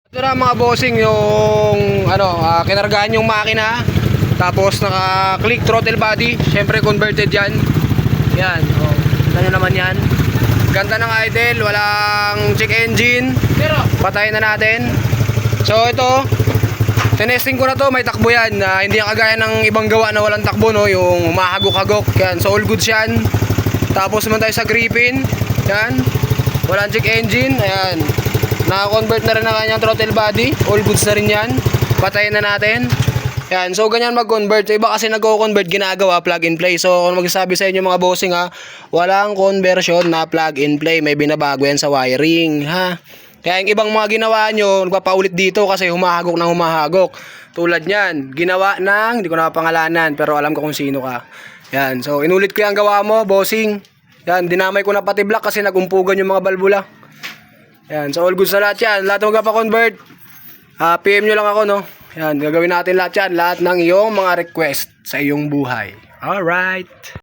Ito na mga bossing yung kinargahan yung makina. Tapos naka-click throttle body. Syempre converted yan. Yan. Oh, kita nyo naman yan. Ganda ng idle. Walang check engine. Patayin na natin. So ito, tinesting ko na to. May takbo yan. Hindi kagaya ng ibang gawa na walang takbo, no? Yung humahagok-hagok. Yan. So all goods yan. Tapos naman tayo sa Griffin. Yan. Walang check engine. Ayan. Naka-convert na rin ang kanyang throttle body. All goods na rin yan. Patayin na natin. Yan. So ganyan mag-convert. So, iba kasi nag-convert ginagawa plug and play. So kung magsasabi sa inyo mga bossing walang conversion na plug and play. May binabago yan sa wiring ha. Kaya yung ibang mga ginawa nyo, nagpapaulit dito kasi humahagok ng humahagok. Tulad yan. Ginawa ng, hindi ko na pangalanan pero alam ko kung sino ka. Yan. So inulit ko yung gawa mo bossing. Yan. Dinamay ko na pati block kasi nagumpugan yung mga balbula. Yan. So all goods na lahat yan. Lahat ng magpa-convert. PM nyo lang ako, no? Yan, gagawin natin lahat yan. Lahat ng iyong mga request sa iyong buhay. Alright.